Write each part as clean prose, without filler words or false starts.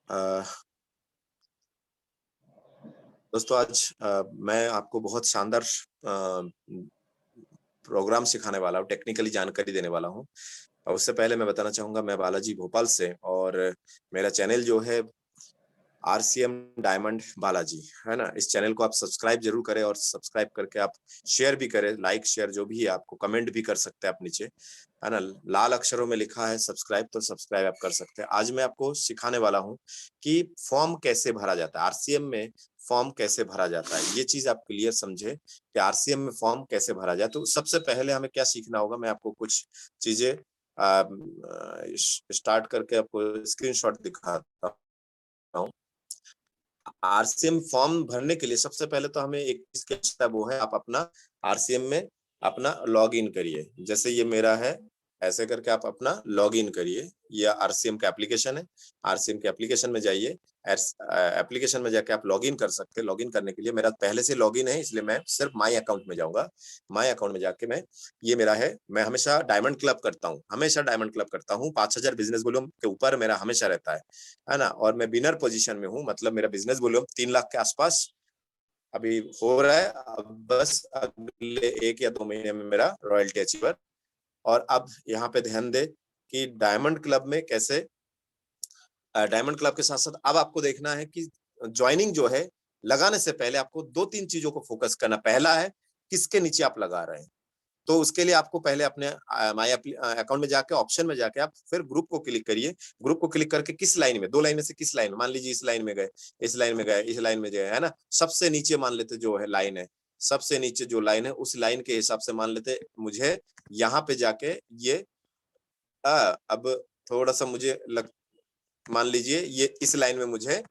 अ, दोस्तों आज मैं आपको बहुत शानदार प्रोग्राम सिखाने वाला हूँ, टेक्निकली जानकारी देने वाला हूँ। और उससे पहले मैं बताना चाहूँगा, मैं बालाजी भोपाल से, और मेरा चैनल जो है आरसीएम डायमंड बालाजी, है ना? इस चैनल को आप सब्सक्राइब ज़रूर करें, और सब्सक्राइब करके आप शेयर भी करें, लाइक शेयर जो भी है, आपको कमेंट भी कर सकते हैं आप नीचे, है ना? लाल अक्षरों में लिखा है सब्सक्राइब, तो सब्सक्राइब आप कर सकते हैं। आज मैं आपको सिखाने वाला हूँ कि फॉर्म कैसे भरा जाता है, आरसीएम में फॉर्म कैसे भरा जाता है। ये चीज़ आप क्लियर समझे कि आरसीएम में फॉर्म कैसे भरा जाए। तो सबसे पहले हमें क्या सीखना होगा, मैं आपको कुछ चीज़ें स्टार्ट करके आपको स्क्रीनशॉट दिखाता हूँ। आरसीएम फॉर्म भरने के लिए सबसे पहले तो हमें एक चीज की आवश्यकता, वो है आप अपना आरसीएम में अपना लॉग इन करिए। जैसे ये मेरा है, ऐसे करके आप अपना लॉग इन करिए। ये आरसीएम का एप्लीकेशन है। आरसीएम के एप्लीकेशन में जाइए। एप्लीकेशन में जाके आप लॉग इन कर सकते हैं। लॉग इन करने के लिए मेरा पहले से लॉग इन है, इसलिए मैं सिर्फ माई अकाउंट में जाऊंगा। माई अकाउंट में जाके ये मेरा है। मैं हमेशा डायमंड क्लब करता हूँ, हमेशा डायमंड क्लब करता हूँ। 5,000 बिजनेस वॉल्यूम के ऊपर मेरा हमेशा रहता है ना? और मैं विनर पोजीशन में हूँ, मतलब मेरा बिजनेस वॉल्यूम 3 लाख के आसपास अभी हो रहा है। अब बस अगले 1 या 2 महीने में मेरा रॉयल्टी अचीवर। और अब यहाँ पे ध्यान दे कि डायमंड क्लब में कैसे, डायमंड क्लब के साथ साथ अब आपको देखना है कि ज्वाइनिंग जो है, लगाने से पहले आपको 2-3 चीजों को फोकस करना। पहला है, किसके नीचे आप लगा रहे हैं। तो उसके लिए आपको पहले अपने माई अकाउंट में जाके, ऑप्शन में जाके आप फिर ग्रुप को क्लिक करिए। ग्रुप को क्लिक करके किस लाइन में, 2 लाइन में से किस लाइन, मान लीजिए इस लाइन में गए, इस लाइन में गए, इस लाइन में गए, है ना? सबसे नीचे मान लेते जो है लाइन है, सबसे नीचे जो लाइन है उस लाइन के हिसाब से मान लेते मुझे यहाँ पे जाके ये अब थोड़ा सा मुझे मान लीजिए ये इस लाइन में मुझे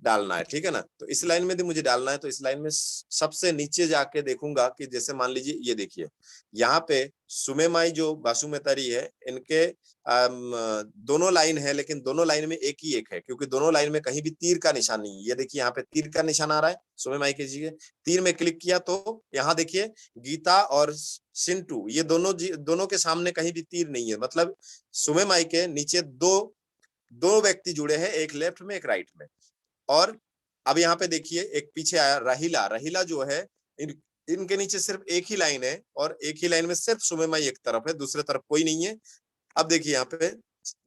डालना है, ठीक है ना? तो इस लाइन में यदि मुझे डालना है तो इस लाइन में सबसे नीचे जाके देखूंगा कि जैसे मान लीजिए ये देखिए, यहाँ पे सुमे माई जो बासुमेतारी है, इनके दोनों लाइन है, लेकिन दोनों लाइन में एक ही एक है, क्योंकि दोनों लाइन में कहीं भी तीर का निशान नहीं है। ये देखिए यहाँ पे तीर का निशान आ रहा है सुमे माई के जी। तीर में क्लिक किया तो यहाँ देखिए गीता और सिंटू, ये दोनों के सामने कहीं भी तीर नहीं है। मतलब सुमे माई के नीचे दो दो व्यक्ति जुड़े हैं, एक लेफ्ट में एक राइट में। और अब यहाँ पे देखिए एक पीछे आया रहीला। रहीला जो है, इनके नीचे सिर्फ एक ही लाइन है, और एक ही लाइन में सिर्फ सुमे माई एक तरफ है, दूसरे तरफ कोई नहीं है। अब देखिए यहाँ पे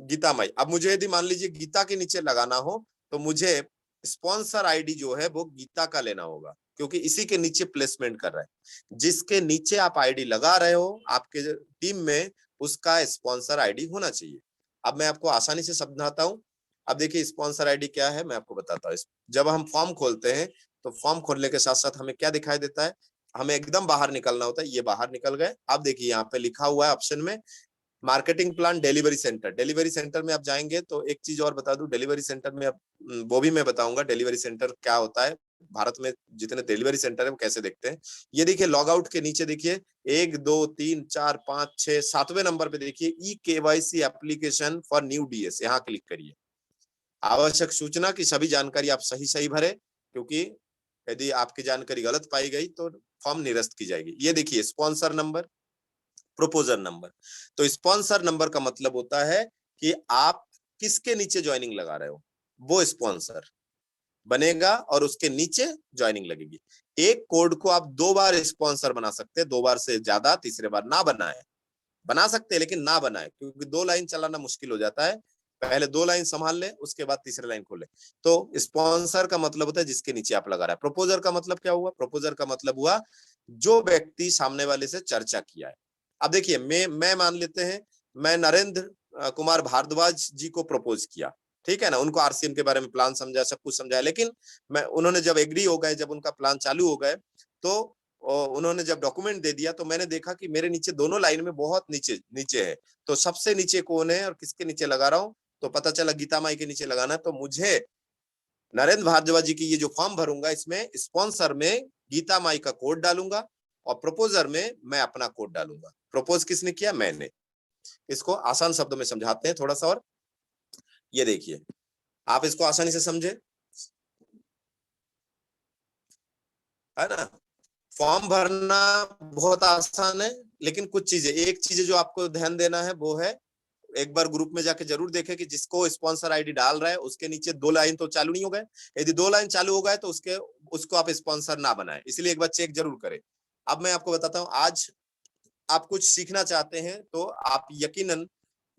गीता माई। अब मुझे यदि मान लीजिए गीता के नीचे लगाना हो तो मुझे स्पॉन्सर आईडी जो है वो गीता का लेना होगा, क्योंकि इसी के नीचे प्लेसमेंट कर रहा है। जिसके नीचे आप आईडी लगा रहे हो आपके टीम में, उसका स्पॉन्सर आईडी होना चाहिए। अब मैं आपको आसानी से समझाता हूँ। अब देखिए स्पॉन्सर आईडी क्या है, मैं आपको बताता हूँ। जब हम फॉर्म खोलते हैं तो फॉर्म खोलने के साथ साथ हमें क्या दिखाई देता है, हमें एकदम बाहर निकलना होता है। ये बाहर निकल गए। अब देखिए यहाँ पे लिखा हुआ है ऑप्शन में, marketing plan delivery centre. Delivery centre में आप जाएंगे तो एक चीज और बता दूं, डिलीवरी सेंटर में आप वो भी मैं बताऊंगा डिलीवरी सेंटर क्या होता है। भारत में जितने डिलीवरी सेंटर है वो कैसे देखते हैं, ये देखिए लॉग आउट के नीचे देखिए 1 2 3 4 5 6 7वें नंबर पे देखिए e KYC application for new DS, यहाँ क्लिक करिए। आवश्यक सूचना की सभी जानकारी आप सही सही भरे, क्योंकि यदि आपकी जानकारी गलत पाई गई तो फॉर्म निरस्त की जाएगी। ये देखिए स्पॉन्सर नंबर, प्रोपोजर नंबर। तो स्पॉन्सर नंबर का मतलब होता है कि आप किसके नीचे ज्वाइनिंग लगा रहे हो, वो स्पॉन्सर बनेगा और उसके नीचे ज्वाइनिंग लगेगी। एक कोड को आप 2 बार स्पॉन्सर बना सकते हैं, 2 बार से ज्यादा तीसरे बार ना बनाए। बना सकते हैं लेकिन ना बनाए, क्योंकि 2 लाइन चलाना मुश्किल हो जाता है। पहले 2 लाइन संभाल ले, उसके बाद तीसरे लाइन खोले। तो स्पॉन्सर का मतलब होता है जिसके नीचे आप लगा रहे हैं। प्रोपोजर का मतलब क्या हुआ, प्रोपोजर का मतलब हुआ जो व्यक्ति सामने वाले से चर्चा किया है। अब देखिए मैं मान लेते हैं मैं नरेंद्र कुमार भारद्वाज जी को प्रपोज किया, ठीक है ना? उनको आरसीएम के बारे में प्लान समझा, सब कुछ समझाया, लेकिन मैं उन्होंने जब एग्री हो गए, जब उनका प्लान चालू हो गए, तो उन्होंने जब डॉक्यूमेंट दे दिया तो मैंने देखा कि मेरे नीचे दोनों लाइन में बहुत नीचे नीचे है। तो सबसे नीचे कौन है और किसके नीचे लगा रहा हूँ, तो पता चला गीता माई के नीचे लगाना है। तो मुझे नरेंद्र भारद्वाज जी की ये जो फॉर्म भरूंगा, इसमें स्पॉन्सर में गीता माई का कोड डालूंगा और प्रपोजर में मैं अपना कोड डालूंगा। प्रपोज किसने किया, मैंने। इसको आसान शब्दों में समझाते हैं थोड़ा सा और। ये देखिए आप इसको आसानी से समझे, है ना? फॉर्म भरना बहुत आसान है, लेकिन कुछ चीजें, एक चीज जो आपको ध्यान देना है वो है एक बार ग्रुप में जाके जरूर देखें कि जिसको स्पॉन्सर आईडी डाल रहा है उसके नीचे 2 लाइन तो चालू नहीं हो गए। यदि 2 लाइन चालू हो गए तो उसको आप स्पॉन्सर ना बनाएं, इसलिए एक बार चेक जरूर करें। अब मैं आपको बताता हूँ, आज आप कुछ सीखना चाहते हैं तो आप यकीनन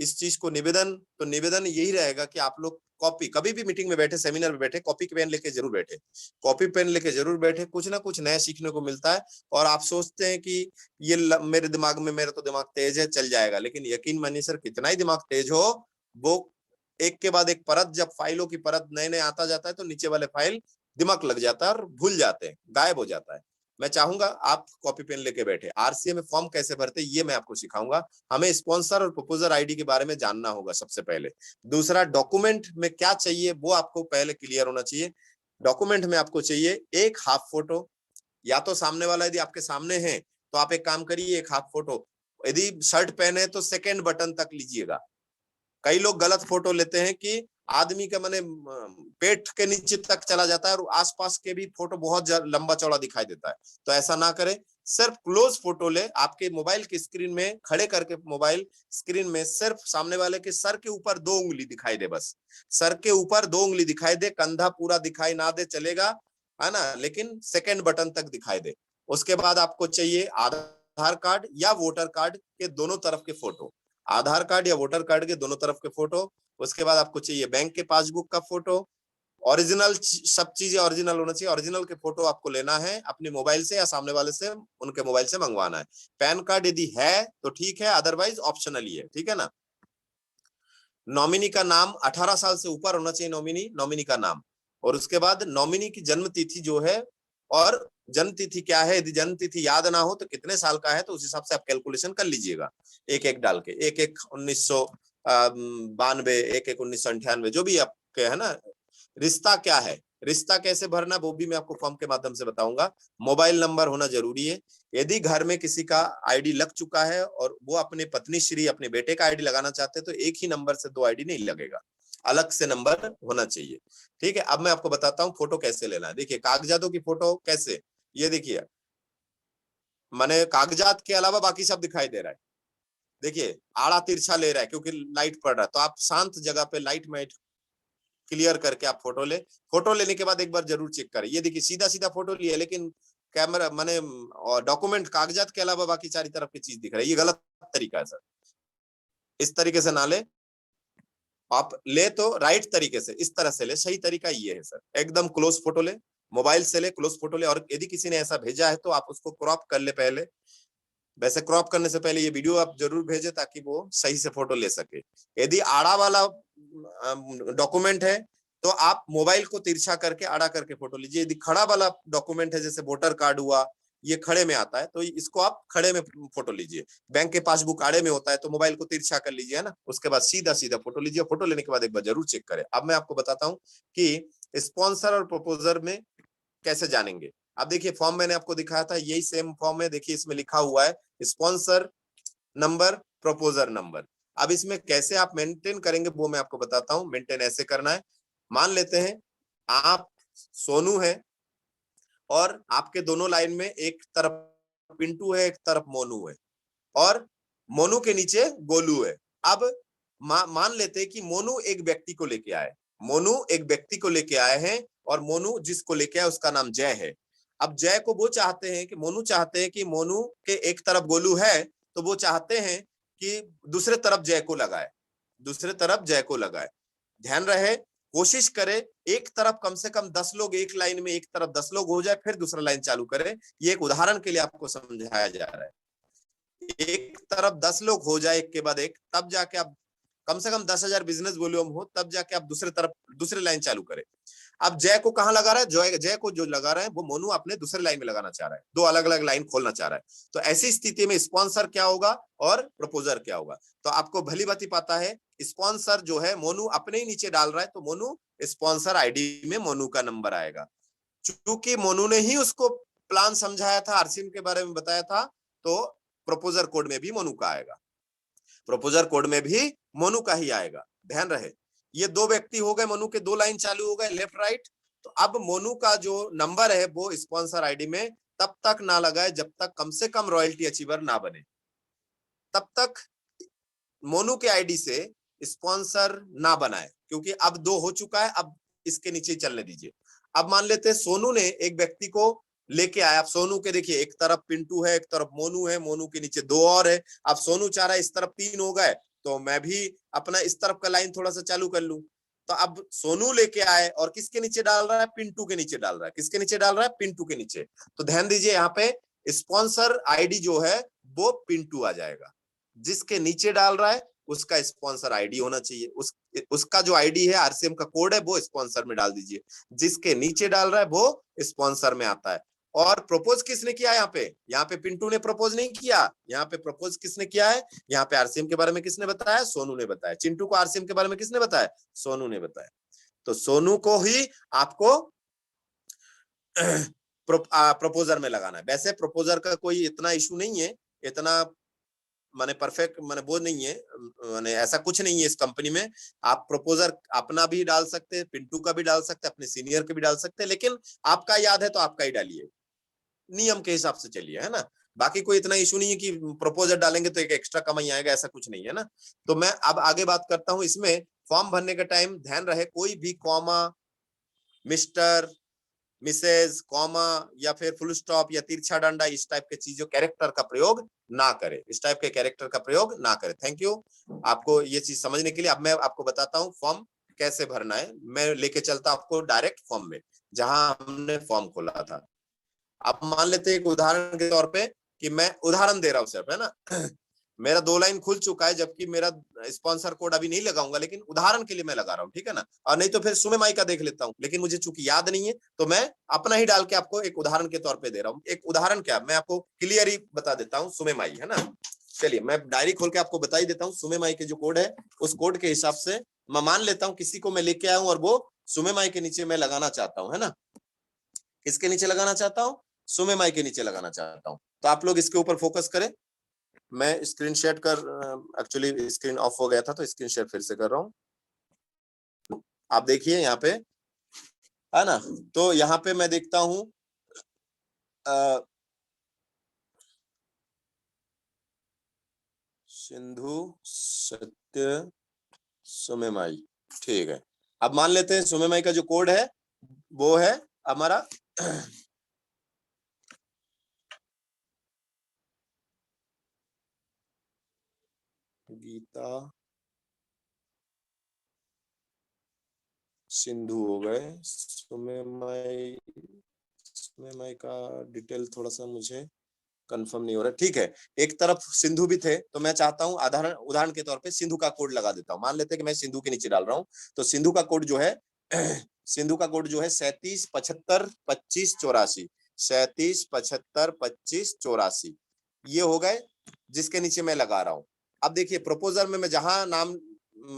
इस चीज को निवेदन यही रहेगा कि आप लोग कॉपी, कभी भी मीटिंग में बैठे, सेमिनार में बैठे, कॉपी पेन लेके जरूर बैठे, कॉपी पेन लेके जरूर बैठे। कुछ ना कुछ नया सीखने को मिलता है। और आप सोचते हैं कि ये मेरे दिमाग में, मेरा तो दिमाग तेज है, चल जाएगा, लेकिन यकीन मानिए सर, कितना ही दिमाग तेज हो, वो एक के बाद एक परत, जब फाइलों की परत नए नए आता जाता है तो नीचे वाले फाइल दिमाग लग जाता है और भूल जाते हैं, गायब हो जाता है। मैं चाहूंगा आप कॉपी पेन लेके बैठे। आरसीए में फॉर्म कैसे भरते ये मैं आपको सिखाऊंगा। हमें स्पॉन्सर और प्रपोजर आईडी के बारे में जानना होगा सबसे पहले। दूसरा, डॉक्यूमेंट में क्या चाहिए वो आपको पहले क्लियर होना चाहिए। डॉक्यूमेंट में आपको चाहिए एक हाफ फोटो, या तो सामने वाला यदि आपके सामने है तो आप एक काम करिए, एक हाफ फोटो। यदि शर्ट पहने तो सेकंड बटन तक लीजिएगा। कई लोग गलत फोटो लेते हैं कि आदमी का माने पेट के नीचे तक चला जाता है और आसपास के भी फोटो बहुत लंबा चौड़ा दिखाई देता है। तो ऐसा ना करें, सिर्फ क्लोज फोटो ले। आपके मोबाइल की स्क्रीन में खड़े करके, मोबाइल स्क्रीन में सिर्फ सामने वाले के सर के ऊपर 2 उंगली दिखाई दे, बस सर के ऊपर 2 उंगली दिखाई दे, कंधा पूरा दिखाई ना दे चलेगा, है ना, लेकिन सेकंड बटन तक दिखाई दे। उसके बाद आपको चाहिए आधार कार्ड या वोटर कार्ड के दोनों तरफ के फोटो, आधार कार्ड या वोटर कार्ड के दोनों तरफ के फोटो। उसके बाद आपको चाहिए बैंक के पासबुक का फोटो, ओरिजिनल, सब चीजें ओरिजिनल होना चाहिए। ओरिजिनल के फोटो आपको लेना है अपने मोबाइल से या सामने वाले से, उनके मोबाइल से मंगवाना है। पैन कार्ड यदि है तो ठीक है, अदरवाइज ऑप्शनल ही है, ठीक है ना। नॉमिनी का नाम 18 साल से ऊपर होना चाहिए, नॉमिनी का नाम। और उसके बाद नॉमिनी की जन्म तिथि जो है, और जन्म तिथि क्या है, यदि जन्म तिथि याद ना हो तो कितने साल का है, तो उस हिसाब से आप कैलकुलेशन कर लीजिएगा, एक एक डाल के, एक एक 1992, एक एक 1998, जो भी आपके है ना। रिश्ता क्या है, रिश्ता कैसे भरना वो भी मैं आपको फॉर्म के माध्यम से बताऊंगा। मोबाइल नंबर होना जरूरी है। यदि घर में किसी का आईडी लग चुका है और वो अपने पत्नी श्री, अपने बेटे का आईडी लगाना चाहते हैं, तो एक ही नंबर से 2 आईडी नहीं लगेगा, अलग से नंबर होना चाहिए, ठीक है। अब मैं आपको बताता हूँ फोटो कैसे लेना है। देखिए, कागजातों की फोटो कैसे, ये देखिए, मैंने कागजात के अलावा बाकी सब दिखाई दे रहा है। देखिए, आड़ा तिरछा ले रहा है क्योंकि लाइट पड़ रहा है, तो आप शांत जगह पे लाइट माइट क्लियर करके आप फोटो ले। फोटो लेने के बाद एक बार जरूर चेक करें। ये देखिए, सीधा सीधा फोटो लिया, लेकिन कैमरा माने डॉक्यूमेंट, कागजात के अलावा बाकी सारी तरफ की चीज दिख रही है, ये गलत तरीका है सर। इस तरीके से ना ले, आप ले तो राइट तरीके से, इस तरह से ले, सही तरीका ये है सर। एकदम क्लोज फोटो ले, मोबाइल से ले, क्लोज फोटो ले। और यदि किसी ने ऐसा भेजा है तो आप उसको क्रॉप कर ले पहले। वैसे क्रॉप करने से पहले ये वीडियो आप जरूर भेजें ताकि वो सही से फोटो ले सके। यदि आड़ा वाला डॉक्यूमेंट है तो आप मोबाइल को तिरछा करके आड़ा करके फोटो लीजिए। यदि खड़ा वाला डॉक्यूमेंट है, जैसे वोटर कार्ड हुआ, ये खड़े में आता है, तो इसको आप खड़े में फोटो लीजिए। बैंक के पासबुक आड़े में होता है, तो मोबाइल को तिरछा कर लीजिए, है ना। उसके बाद सीधा सीधा फोटो लीजिए। फोटो लेने के बाद एक बार जरूर चेक करें। अब मैं आपको बताता हूँ कि स्पॉन्सर और प्रपोजर में कैसे जानेंगे। अब देखिए, फॉर्म मैंने आपको दिखाया था, यही सेम फॉर्म है। देखिए, इसमें लिखा हुआ है स्पॉन्सर नंबर, प्रपोजर नंबर। अब इसमें कैसे आप मेंटेन करेंगे वो मैं आपको बताता हूं। मेंटेन ऐसे करना है, मान लेते हैं आप सोनू है और आपके दोनों लाइन में एक तरफ पिंटू है, एक तरफ मोनू है, और मोनू के नीचे गोलू है। अब मान लेते हैं कि मोनू एक व्यक्ति को लेके आए, मोनू एक व्यक्ति को लेके आए हैं, और मोनू जिसको लेके आए उसका नाम जय है। अब जय को वो चाहते हैं कि, मोनू चाहते हैं कि मोनू के एक तरफ गोलू है, तो वो चाहते हैं कि दूसरे तरफ जय को लगाए, दूसरे तरफ जय को लगाए। ध्यान रहे, कोशिश करे एक तरफ कम से कम 10 लोग, एक लाइन में एक तरफ 10 लोग हो जाए, फिर दूसरा लाइन चालू करे। ये एक उदाहरण के लिए आपको समझाया जा रहा है। एक तरफ 10 लोग हो जाए एक के बाद एक, तब जाके आप कम से कम 10,000 बिजनेस वॉल्यूम हो, तब जाके आप दूसरे तरफ दूसरे लाइन चालू करें। अब जय को कहां लगा रहा है, जय को जो लगा रहा है वो मोनू अपने दूसरे लाइन में लगाना चाह रहा है, 2 अलग अलग लाइन खोलना चाह रहा है। तो ऐसी स्थिति में स्पॉन्सर क्या होगा और प्रपोजर क्या होगा। तो आपको भली भांति पता है, स्पॉन्सर जो है मोनू अपने ही नीचे डाल रहा है, तो मोनू स्पॉन्सर आईडी में मोनू का नंबर आएगा। चूंकि मोनू ने ही उसको प्लान समझाया था, आरसीएम के बारे में बताया था, तो प्रपोजर कोड में भी मोनू का आएगा, प्रपोजर कोड में भी मोनू का ही आएगा। ध्यान रहे, ये 2 व्यक्ति हो गए, मोनू के 2 लाइन चालू हो गए लेफ्ट राइट। तो अब मोनू का जो नंबर है वो स्पॉन्सर आईडी में तब तक ना लगाए जब तक कम से कम रॉयल्टी अचीवर ना बने, तब तक मोनू के आईडी से स्पॉन्सर ना बनाए, क्योंकि अब 2 हो चुका है, अब इसके नीचे चलने दीजिए। अब मान लेते हैं सोनू ने एक व्यक्ति को लेके आया। अब सोनू के देखिए, एक तरफ पिंटू है, एक तरफ मोनू है, मोनू के नीचे 2 और है। अब सोनू चाह रहा है इस तरफ 3 हो गए, तो मैं भी अपना इस तरफ का लाइन थोड़ा सा चालू कर लूं। तो अब सोनू लेके आए और किसके नीचे डाल रहा है? पिंटू के नीचे डाल रहा है। किसके नीचे डाल रहा है? पिंटू के नीचे। तो ध्यान दीजिए, यहाँ पे स्पॉन्सर आईडी जो है वो पिंटू आ जाएगा। जिसके नीचे डाल रहा है उसका स्पॉन्सर आईडी होना चाहिए। उसका जो आईडी है, आरसीएम का कोड है, वो स्पॉन्सर में डाल दीजिए। जिसके नीचे डाल रहा है वो स्पॉन्सर में आता है। और प्रपोज किसने किया? यहाँ पे पिंटू ने प्रपोज नहीं किया। यहाँ पे प्रपोज किसने किया है? यहाँ पे आरसीएम के बारे में किसने बताया? सोनू ने बताया। चिंटू को आरसीएम के बारे में किसने बताया? सोनू ने बताया। तो सोनू को ही आपको प्रपोजर में लगाना है। वैसे प्रपोजर का कोई इतना इशू नहीं है, इतना माने परफेक्ट माने वो नहीं है, माने ऐसा कुछ नहीं है इस कंपनी में। आप प्रपोजर अपना भी डाल सकते हैं, पिंटू का भी डाल सकते हैं, अपने सीनियर के भी डाल सकते हैं, लेकिन आपका याद है तो आपका ही डालिए, नियम के हिसाब से चलिए, है ना। बाकी कोई इतना इशू नहीं है कि प्रपोजर डालेंगे तो एक एक्स्ट्रा कमाई आएगा, ऐसा कुछ नहीं है ना। तो मैं अब आगे बात करता हूं। इसमें फॉर्म भरने के टाइम ध्यान रहे, कोई भी कॉमा, मिस्टर, मिसेज, कॉमा या फिर फुल स्टॉप या तिरछा डंडा, इस टाइप के चीजों कैरेक्टर का प्रयोग ना करें। इस टाइप के कैरेक्टर का प्रयोग ना करें। थैंक यू आपको ये चीज समझने के लिए। अब मैं आपको बताता हूँ फॉर्म कैसे भरना है। मैं लेके चलता आपको डायरेक्ट फॉर्म में, जहां हमने फॉर्म खोला था। आप मान लेते हैं एक उदाहरण के तौर पे कि मैं उदाहरण दे रहा हूँ सिर्फ, है ना। मेरा 2 लाइन खुल चुका है, जबकि मेरा स्पॉन्सर कोड अभी नहीं लगाऊंगा, लेकिन उदाहरण के लिए मैं लगा रहा हूँ, ठीक है ना। और नहीं तो फिर सुमे माई का देख लेता हूँ, लेकिन मुझे चूंकि याद नहीं है तो मैं अपना ही डाल के आपको एक उदाहरण के तौर पे दे रहा हूँ। एक उदाहरण क्या, मैं आपको क्लियर ही बता देता हूँ। सुमे माई, है ना। चलिए मैं डायरी खोल के आपको बता ही देता हूँ। सुमे माई के जो कोड है, उस कोड के हिसाब से मैं मान लेता हूँ किसी को मैं लेके आया हूँ और वो सुमे माई के नीचे मैं लगाना चाहता हूँ, है ना। किसके नीचे लगाना चाहता हूँ? सुमे माई के नीचे लगाना चाहता हूँ। तो आप लोग इसके ऊपर फोकस करें। मैं स्क्रीन शेयर कर, एक्चुअली स्क्रीन ऑफ हो गया था तो स्क्रीन शेयर फिर से कर रहा हूँ। आप देखिए यहाँ पे, है ना। तो यहाँ पे मैं देखता हूँ सिंधु, सत्य, सुमे माई, ठीक है। अब मान लेते हैं सुमे माई का जो कोड है वो है हमारा गीता, सिंधु हो गए। सुमे माई का डिटेल थोड़ा सा मुझे कंफर्म नहीं हो रहा, ठीक है। एक तरफ सिंधु भी थे, तो मैं चाहता हूं उदाहरण के तौर पे सिंधु का कोड लगा देता हूं। मान लेते हैं कि मैं सिंधु के नीचे डाल रहा हूं, तो सिंधु का कोड जो है सिंधु का कोड जो है 37752584, 37752584, ये हो गए जिसके नीचे मैं लगा रहा हूं। अब देखिए प्रपोजल में मैं जहां नाम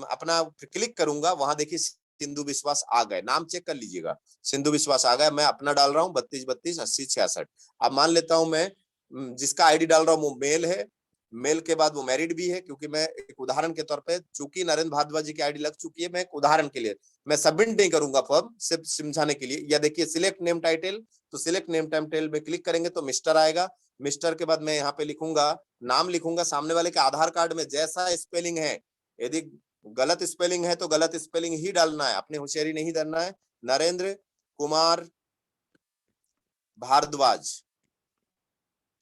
अपना क्लिक करूंगा, वहां देखिए सिंधु विश्वास आ गए। नाम चेक कर लीजिएगा, सिंधु विश्वास आ गया। मैं अपना डाल रहा हूँ 32328066। अब मान लेता हूं मैं जिसका आईडी डाल रहा हूँ वो मेल है, मेल के बाद वो मैरिड भी है, क्योंकि मैं एक उदाहरण के तौर पे, चूंकि नरेंद्र भारद्वाज जी की आईडी लग चुकी है, मैं एक उदाहरण के लिए मैं सबमिट नहीं करूंगा फॉर्म, सिर्फ समझाने के लिए। या देखिए सिलेक्ट नेम टाइटल, तो सिलेक्ट नेम टाइटल में क्लिक करेंगे तो मिस्टर आएगा। मिस्टर के बाद मैं यहाँ पे लिखूंगा, नाम लिखूंगा, सामने वाले के आधार कार्ड में जैसा स्पेलिंग है, यदि गलत स्पेलिंग है तो गलत स्पेलिंग ही डालना है, अपने होशियारी नहीं करना है। नरेंद्र कुमार भारद्वाज,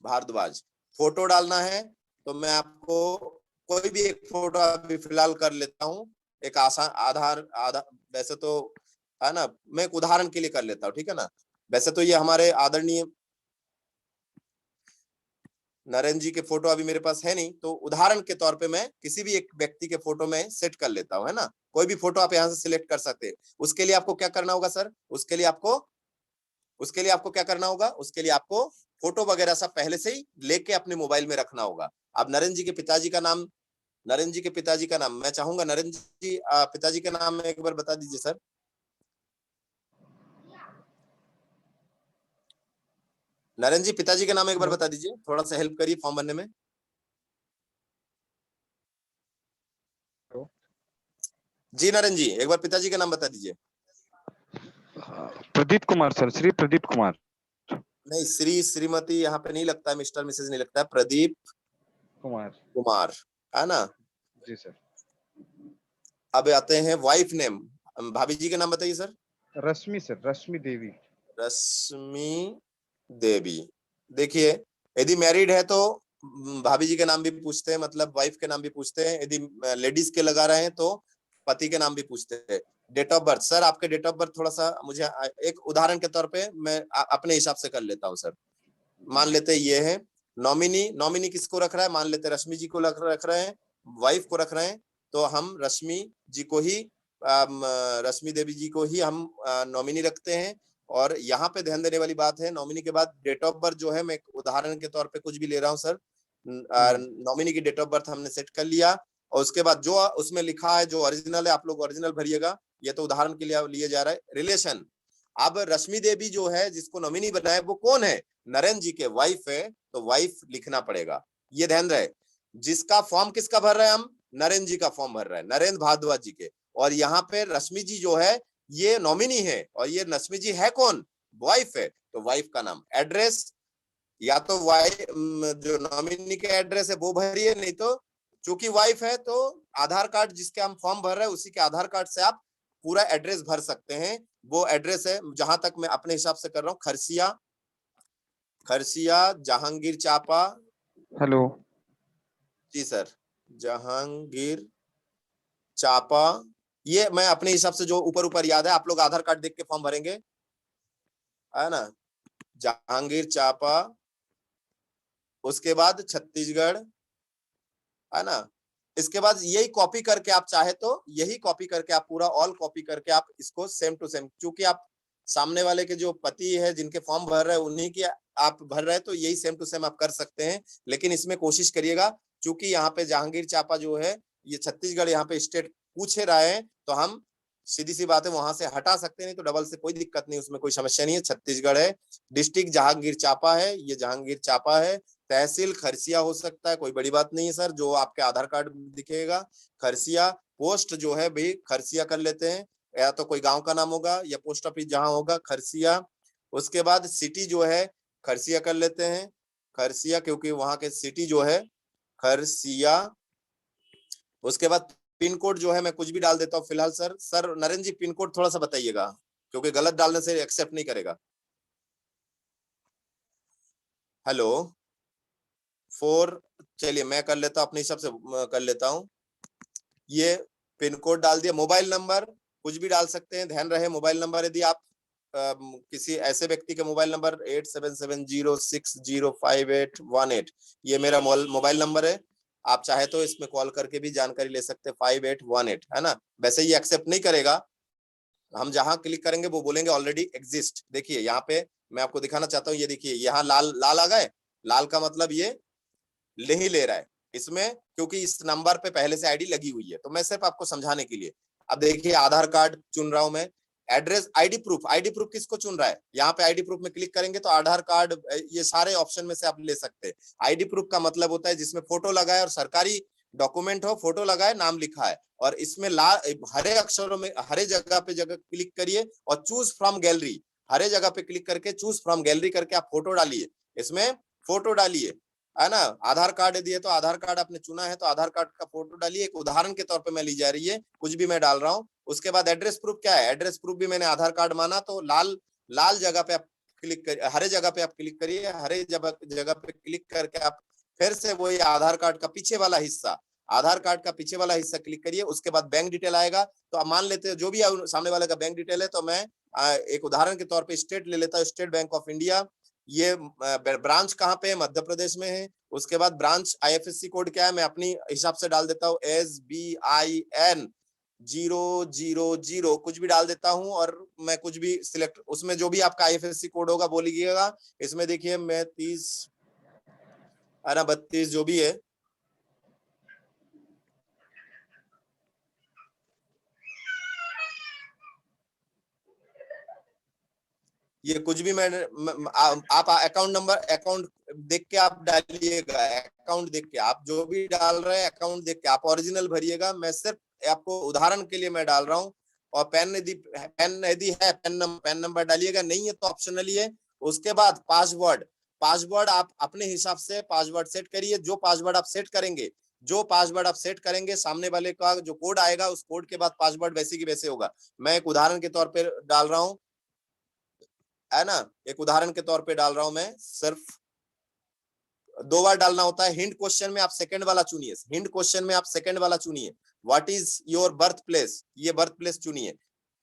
भारद्वाज फोटो डालना है। तो मैं आपको कोई भी एक फोटो अभी फिलहाल कर लेता हूँ, एक आसान आधार वैसे तो, है ना, मैं एक उदाहरण के लिए कर लेता हूँ, ठीक है ना। वैसे तो ये हमारे आदरणीय नरेंद्र जी के फोटो अभी मेरे पास है नहीं, तो उदाहरण के तौर पे मैं किसी भी एक व्यक्ति के फोटो में सेट कर लेता हूँ, है ना। कोई भी फोटो आप यहाँ से सिलेक्ट कर सकते हैं। उसके लिए आपको क्या करना होगा सर? उसके लिए आपको क्या करना होगा? उसके लिए आपको फोटो वगैरह सब पहले से ही लेके अपने मोबाइल में रखना होगा। अब नरेंद्र जी के पिताजी का नाम, मैं चाहूंगा नरेंद्र जी पिताजी का नाम एक बार बता दीजिए सर। नरेंद्र जी पिताजी का नाम एक बार बता दीजिए, थोड़ा सा हेल्प करिए फॉर्म भरने में। जी नरेंद्र जी, एक बार पिताजी का नाम बता दीजिए। प्रदीप कुमार सर, श्री प्रदीप कुमार। नहीं, श्री श्रीमती यहाँ पे नहीं लगता है, मिस्टर मिसेज नहीं लगता है, प्रदीप कुमार कुमार, है ना। जी सर। अब आते हैं वाइफ नेम, भाभी जी का नाम बताइए सर। रश्मि सर, रश्मि देवी। रश्मि देवी। देखिए, यदि मैरिड है तो भाभी जी के नाम भी पूछते हैं, मतलब वाइफ के नाम भी पूछते हैं। यदि लेडीज के लगा रहे हैं तो पति के नाम भी पूछते हैं। डेट ऑफ बर्थ सर, आपके डेट ऑफ बर्थ थोड़ा सा मुझे एक उदाहरण के तौर पे मैं अपने हिसाब से कर लेता हूँ सर। मान लेते हैं ये है नॉमिनी। नॉमिनी किसको रख रहा है, मान लेते हैं रश्मि जी को रख रहे हैं, वाइफ को रख रहे हैं, तो हम रश्मि जी को ही रश्मि देवी जी को ही हम नॉमिनी रखते हैं। और यहाँ पे ध्यान देने वाली बात है, नॉमिनी के बाद डेट ऑफ बर्थ जो है, मैं उदाहरण के तौर पे कुछ भी ले रहा हूँ सर। नॉमिनी की डेट ऑफ बर्थ हमने सेट कर लिया, और उसके बाद जो उसमें लिखा है जो ओरिजिनल है, आप लोग ओरिजिनल भरिएगा, ये तो उदाहरण के लिए लिए जा रहा है। रिलेशन, अब रश्मि देवी जो है जिसको नॉमिनी बनाए वो कौन है, नरेंद्र जी के वाइफ है, तो वाइफ लिखना पड़ेगा, ये ध्यान रहे। जिसका फॉर्म किसका भर रहे हैं हम, नरेंद्र जी का फॉर्म भर रहे हैं, नरेंद्र भारद्वाज जी के। और यहाँ पे रश्मि जी जो है ये नॉमिनी है, और ये रश्मि जी है कौन, वाइफ है, तो वाइफ का नाम। एड्रेस, या तो वाइफ जो नॉमिनी के एड्रेस है वो भरिए, नहीं तो चूंकि वाइफ है तो आधार कार्ड जिसके हम फॉर्म भर रहे हैं उसी के आधार कार्ड से आप पूरा एड्रेस भर सकते हैं। वो एड्रेस है, जहां तक मैं अपने हिसाब से कर रहा हूँ, खरसिया, खरसिया जहांगीर चापा। हेलो। जी सर, जहांगीर चापा, ये मैं अपने हिसाब से जो ऊपर ऊपर याद है, आप लोग आधार कार्ड देख के फॉर्म भरेंगे, है ना। जहांगीर चापा, उसके बाद छत्तीसगढ़, है ना। इसके बाद यही कॉपी करके आप चाहे तो यही कॉपी करके आप पूरा ऑल कॉपी करके आप इसको सेम टू सेम, क्योंकि आप सामने वाले के जो पति है जिनके फॉर्म भर रहे हैं उन्हीं की आप भर रहे हैं, तो यही सेम टू सेम आप कर सकते हैं। लेकिन इसमें कोशिश करिएगा, क्योंकि यहाँ पे जहांगीर चापा जो है ये छत्तीसगढ़ यहाँ पे स्टेट पूछ रहा है, तो हम सीधी सी बात है वहां से हटा सकते हैं, नहीं तो डबल से कोई दिक्कत नहीं, उसमें कोई समस्या नहीं है। छत्तीसगढ़ है, डिस्ट्रिक्ट जहांगीर चापा है, ये जहांगीर चापा है, तहसील खरसिया हो सकता है, कोई बड़ी बात नहीं है सर, जो आपके आधार कार्ड दिखेगा खरसिया। पोस्ट जो है भाई खरसिया कर लेते हैं, या तो कोई गांव का नाम होगा या पोस्ट ऑफिस जहां होगा खरसिया। उसके बाद सिटी जो है खरसिया कर लेते हैं, खरसिया, क्योंकि वहां के सिटी जो है खरसिया। उसके बाद पिन कोड जो है मैं कुछ भी डाल देता हूँ फिलहाल सर। सर नरेंद्र जी पिन कोड थोड़ा सा बताइएगा, क्योंकि गलत डालने से एक्सेप्ट नहीं करेगा। हेलो, 4, चलिए मैं कर लेता हूँ अपने हिसाब से कर लेता हूँ। ये पिन कोड डाल दिया। मोबाइल नंबर कुछ भी डाल सकते हैं, ध्यान रहे मोबाइल नंबर यदि आप किसी ऐसे व्यक्ति के मोबाइल नंबर 8770605818, ये मेरा मोबाइल नंबर है। आप चाहे तो इसमें कॉल करके भी जानकारी ले सकते हैं, 5818, है ना। वैसे ये एक्सेप्ट नहीं करेगा, हम जहां क्लिक करेंगे वो बोलेंगे ऑलरेडी एग्जिस्ट। देखिए यहाँ पे मैं आपको दिखाना चाहता हूँ, ये देखिए यहाँ लाल लाल आ गए, लाल का मतलब ये नहीं ले रहा है इसमें, क्योंकि इस नंबर पे पहले से आईडी लगी हुई है। तो मैं सिर्फ आपको समझाने के लिए, अब देखिए आधार कार्ड चुन रहा हूं मैं। Address, ID proof, ID proof किसको चुन रहा है, यहाँ पे आईडी प्रूफ में क्लिक करेंगे तो आधार कार्ड, ये सारे ऑप्शन में से आप ले सकते हैं। आईडी प्रूफ का मतलब होता है जिसमें फोटो लगा है और सरकारी डॉक्यूमेंट हो, फोटो लगा है, नाम लिखा है, और इसमें हरे अक्षरों में हरे जगह पे जगह क्लिक करिए और चूज फ्रॉम गैलरी, हरे जगह पे क्लिक करके चूज फ्रॉम गैलरी करके आप फोटो डालिए, इसमें फोटो डालिए, है ना। आधार कार्ड दिए तो आधार कार्ड आपने चुना है तो आधार कार्ड का फोटो डालिए, एक उदाहरण के तौर पे मैं ली जा रही है, कुछ भी मैं डाल रहा हूँ। उसके बाद एड्रेस प्रूफ क्या है, एड्रेस प्रूफ भी मैंने आधार कार्ड माना, तो लाल लाल जगह पे आप क्लिक करिए, हरे जगह पे आप क्लिक करिए, हरे जगह पे क्लिक करके आप फिर से वही आधार कार्ड का पीछे वाला हिस्सा, आधार कार्ड का पीछे वाला हिस्सा क्लिक करिए। उसके बाद बैंक डिटेल आएगा, तो आप मान लेते हैं जो भी सामने वाले का बैंक डिटेल है, तो मैं एक उदाहरण के तौर पे स्टेट ले लेता हूँ, स्टेट बैंक ऑफ इंडिया। ये ब्रांच कहाँ पे है, मध्य प्रदेश में है। उसके बाद ब्रांच आईएफएससी कोड क्या है, मैं अपनी हिसाब से डाल देता हूँ, SBIN 000, कुछ भी डाल देता हूँ, और मैं कुछ भी सिलेक्ट, उसमें जो भी आपका आईएफएससी कोड होगा वो लिखिएगा। इसमें देखिए मैं 30 32 जो भी है, ये कुछ भी मैंने आप अकाउंट नंबर, अकाउंट देख के आप डालिएगा, अकाउंट देख के आप जो भी डाल रहे हैं अकाउंट देख के आप ओरिजिनल भरिएगा। मैं सिर्फ आपको उदाहरण के लिए मैं डाल रहा हूँ। और पेन यदि है पेन नंबर डालिएगा, नहीं है तो ऑप्शनली है। उसके बाद पासवर्ड, पासवर्ड आप अपने हिसाब से पासवर्ड सेट करिए, जो पासवर्ड आप सेट करेंगे जो पासवर्ड आप सेट करेंगे, सामने वाले का जो कोड आएगा उस कोड के बाद पासवर्ड वैसे की वैसे होगा। मैं एक उदाहरण के तौर पे डाल रहा हूं, है ना, एक उदाहरण के तौर पे डाल रहा हूं, मैं सिर्फ 2 बार डालना होता है। हिंट क्वेश्चन में आप सेकंड वाला चुनिए, हिंट क्वेश्चन में आप सेकंड वाला चुनिए, what is your birth place, ये बर्थ प्लेस चुनिए।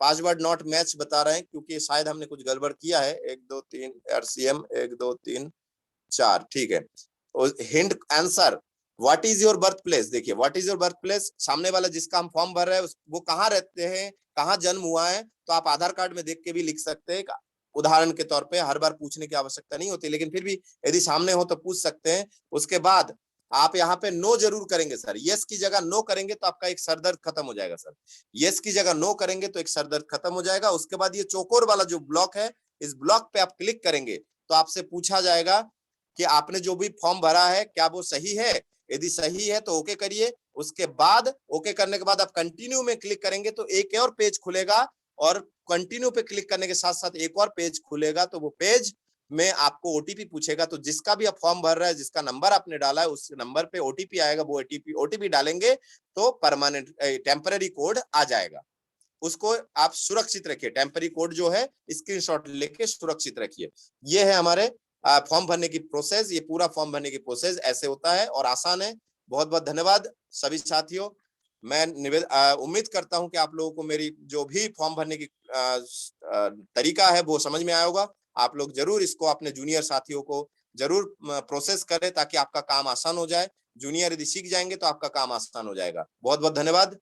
पासवर्ड नॉट मैच बता रहे हैं क्योंकि शायद हमने कुछ गड़बड़ किया है। 1 2 3 RCM 1 2 3 4, ठीक है। Hint answer, what is your birth place, देखिए what is your birth place, सामने वाला जिसका हम फॉर्म भर रहे हैं वो कहाँ रहते हैं, कहाँ जन्म हुआ है, तो आप आधार कार्ड में देख के भी लिख सकते हैं। उदाहरण के तौर पे हर बार पूछने की आवश्यकता नहीं होती, लेकिन फिर भी यदि सामने हो तो पूछ सकते हैं। उसके बाद आप यहाँ पे नो जरूर करेंगे सर, यस की जगह नो करेंगे तो आपका एक सरदर्द खत्म हो जाएगा सर। यस की जगह नो करेंगे तो एक सरदर्द खत्म हो जाएगा। उसके बाद ये चौकोर वाला जो ब्लॉक है, इस ब्लॉक पे आप क्लिक करेंगे तो आपसे पूछा जाएगा कि आपने जो भी फॉर्म भरा है क्या वो सही है। यदि सही है तो ओके करिए। उसके बाद ओके करने के बाद आप कंटिन्यू में क्लिक करेंगे तो एक और पेज खुलेगा, और कंटिन्यू पे क्लिक करने के साथ साथ एक और पेज खुलेगा। तो वो पेज में आपको ओटीपी पूछेगा, तो जिसका भी आप फॉर्म भर रहा है, जिसका नंबर आपने डाला है, उस नंबर पे ओटीपी आएगा। वो ओटीपी डालेंगे तो परमानेंट टेम्पररी कोड आ जाएगा। उसको आप सुरक्षित रखिए, टेम्पररी कोड जो है स्क्रीनशॉट लेके सुरक्षित रखिए। ये है हमारे फॉर्म भरने की प्रोसेस। ये पूरा फॉर्म भरने की प्रोसेस ऐसे होता है और आसान है। बहुत बहुत धन्यवाद सभी साथियों। मैं उम्मीद करता हूं कि आप लोगों को मेरी जो भी फॉर्म भरने की तरीका है वो समझ में आया होगा। आप लोग जरूर इसको अपने जूनियर साथियों को जरूर प्रोसेस करें ताकि आपका काम आसान हो जाए। जूनियर यदि सीख जाएंगे तो आपका काम आसान हो जाएगा। बहुत बहुत धन्यवाद।